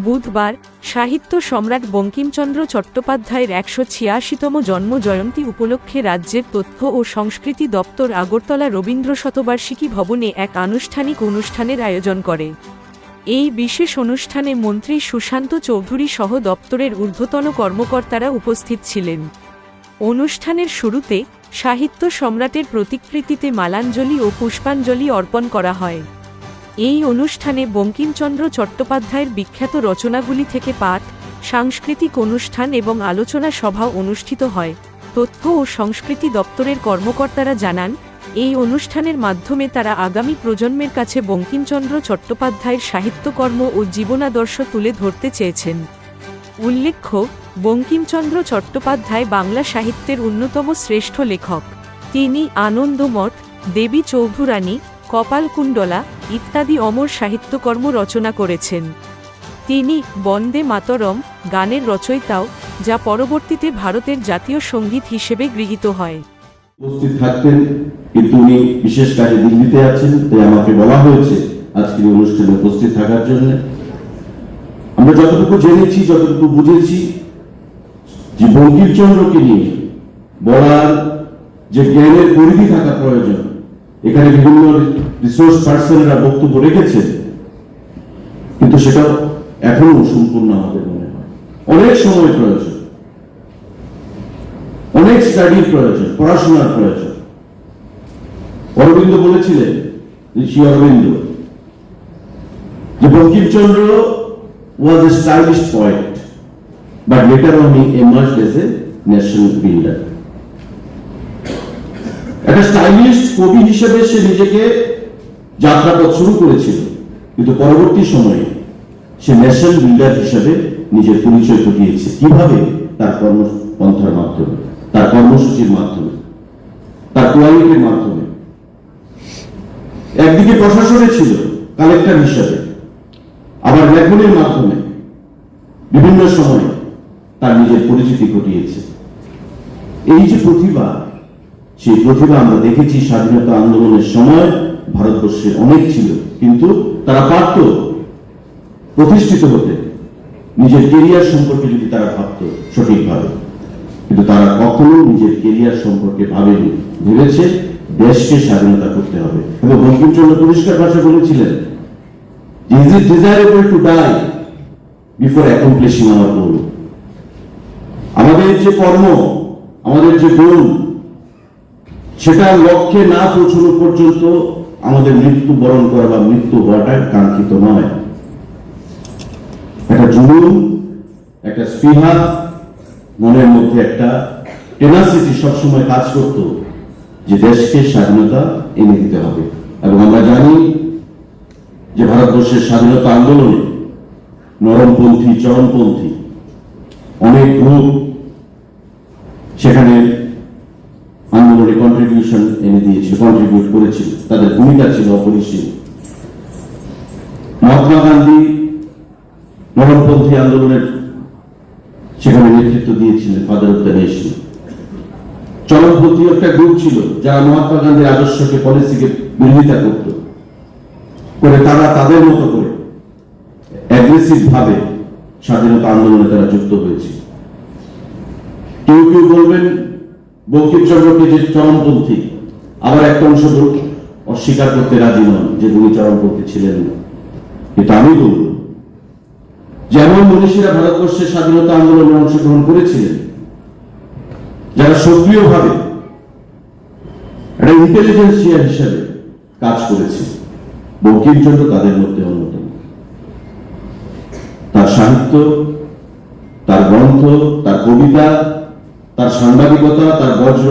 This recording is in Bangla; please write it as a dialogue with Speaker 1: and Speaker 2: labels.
Speaker 1: বুধবার সাহিত্য সম্রাট বঙ্কিমচন্দ্র চট্টোপাধ্যায়ের ১৮৬তম জন্ম জয়ন্তী উপলক্ষে রাজ্যের তথ্য ও সংস্কৃতি দপ্তর আগরতলা রবীন্দ্র শতবার্ষিকী ভবনে এক আনুষ্ঠানিক অনুষ্ঠানের আয়োজন করে। এই বিশেষ অনুষ্ঠানে মন্ত্রী সুশান্ত চৌধুরী সহ দপ্তরের ঊর্ধ্বতন কর্মকর্তারা উপস্থিত ছিলেন। অনুষ্ঠানের শুরুতে সাহিত্য সম্রাটের প্রতিকৃতিতে মালাঞ্জলি ও পুষ্পাঞ্জলি অর্পণ করা হয়। এই অনুষ্ঠানে বঙ্কিমচন্দ্র চট্টোপাধ্যায়ের বিখ্যাত রচনাগুলি থেকে পাঠ, সাংস্কৃতিক অনুষ্ঠান এবং আলোচনা সভা অনুষ্ঠিত হয়। তথ্য ও সংস্কৃতি দপ্তরের কর্মকর্তারা জানান, এই অনুষ্ঠানের মাধ্যমে তারা আগামী প্রজন্মের কাছে বঙ্কিমচন্দ্র চট্টোপাধ্যায়ের সাহিত্যকর্ম ও জীবনাদর্শ তুলে ধরতে চেয়েছেন। উল্লেখ্য, বঙ্কিমচন্দ্র চট্টোপাধ্যায় বাংলা সাহিত্যের অন্যতম শ্রেষ্ঠ লেখক। তিনি আনন্দমঠ, দেবী চৌধুরানী, কপালকুণ্ডলা ইত্যাদি অমর সাহিত্যকর্ম রচনা করেছেন। তিনি বন্দে মাতরম গানের রচয়িতাও, যা পরবর্তীতে ভারতের জাতীয় সঙ্গীত হিসেবে গৃহীত হয়।
Speaker 2: উপস্থিত থাকতেন, কিন্তু উনি বিশেষ কাজে দিল্লিতে আছেন, তাই আমাকে বলা হয়েছে আজকের অনুষ্ঠানে উপস্থিত থাকার জন্য। আমরা যতটুকু জেনেছি, যতটুকু বুঝেছি, যে বঙ্কিমচন্দ্রকে নিয়ে বলার যে জ্ঞানের পরিধি থাকা প্রয়োজন, এখানে বিভিন্ন রিসোর্স পার্সনরা বক্তব্য রেখেছেন, কিন্তু সেটা এখনো সম্পূর্ণ আমাদের মনে হয়। অনেক সময় প্রয়োজন, অনেক স্টাডির প্রয়োজন, পড়াশোনার প্রয়োজন। অরবিন্দ বলেছিলেন, ঋষি অরবিন্দ, যে Bankimchandra was a stylish poet, but later on he emerged as a nation builder. একটা স্টাইলিশ কবি হিসেবে সে নিজেকে যাত্রাপথ শুরু করেছিল, কিন্তু পরবর্তী সময়ে সে ন্যাশন বিল্ডার হিসেবে নিজের পরিচয় ঘটিয়েছে। কিভাবে? তার কর্মপন্থার মাধ্যমে, তার কর্মসূচির মাধ্যমে, তার কোয়ালিটির মাধ্যমে। একদিকে প্রশাসনে ছিল কালেক্টর হিসেবে, আবার লেখনের মাধ্যমে বিভিন্ন সময়ে তার নিজের পরিচিতি ঘটিয়েছে। এই যে প্রতিভা, সেই প্রতিভা আমরা দেখেছি স্বাধীনতা আন্দোলনের সময় ভারতবর্ষে অনেক ছিল, কিন্তু তারা পারত প্রতিষ্ঠিত হতে, নিজের কেরিয়ার সম্পর্কে যদি তারা ভাবত সঠিকভাবে, কিন্তু তারা কখনো নিজের কেরিয়ার সম্পর্কে ভাবেনি। ভেবেছে দেশকে স্বাধীনতা করতে হবে। এবং বঙ্কিমচন্দ্র পরিষ্কার ভাষায় বলেছিলেন, is it desirable to die before accomplishing our goal? আমাদের যে কর্ম, আমাদের যে গোল, সেটা লক্ষ্যে না পৌঁছানো পর্যন্ত আমাদের মৃত্যু বরণ করা বা মৃত্যু হওয়াটা কাঙ্ক্ষিত নয়। একটা জুলুম, একটা স্পৃহা, মনের মধ্যে একটা টেনাসিটি সবসময় কাজ করত, যে দেশকে স্বাধীনতা এনে দিতে হবে। এবং আমরা জানি যে ভারতবর্ষের স্বাধীনতা আন্দোলনে নরমপন্থী, চরমপন্থী অনেক গ্রুপ সেখানে আন্দোলনে কন্ট্রিবিউশন এনে দিয়েছিল, কন্ট্রিবিউট করেছিল, তাদের ভূমিকা ছিল অপরিসীম। মহাত্মা গান্ধী নরমপন্থী আন্দোলনের সেখানে নেতৃত্ব দিয়েছিলেন, ফাদার অফ দ্য নেশন। চরমপন্থী একটা গ্রুপ ছিল যারা মহাত্মা গান্ধীর আদর্শকে, পলিসিকে বিরোধিতা করত, করে তারা তাদের মতো করে অ্যাগ্রেসিভ ভাবে স্বাধীনতা আন্দোলনে তারা যুক্ত হয়েছে। কেউ কেউ বলবেন বঙ্কিমচন্দ্রকে যে চরমপন্থী, আবার একটা অংশ অস্বীকার করতে রাজি নন যে উনি চরমপন্থী ছিলেন না। কিন্তু আমি বলব, যেমন মনীষীরা ভারতবর্ষের স্বাধীনতা আন্দোলনে অংশগ্রহণ করেছিলেন, যারা সক্রিয়ভাবে একটা ইন্টেলিজেন্সিয়া হিসেবে কাজ করেছে, বঙ্কিমচন্দ্র তাদের মধ্যে অন্যতম। তার সাহিত্য, তার গ্রন্থ, তার কবিতা, তার সাংবাদিকতা, তার বজ্র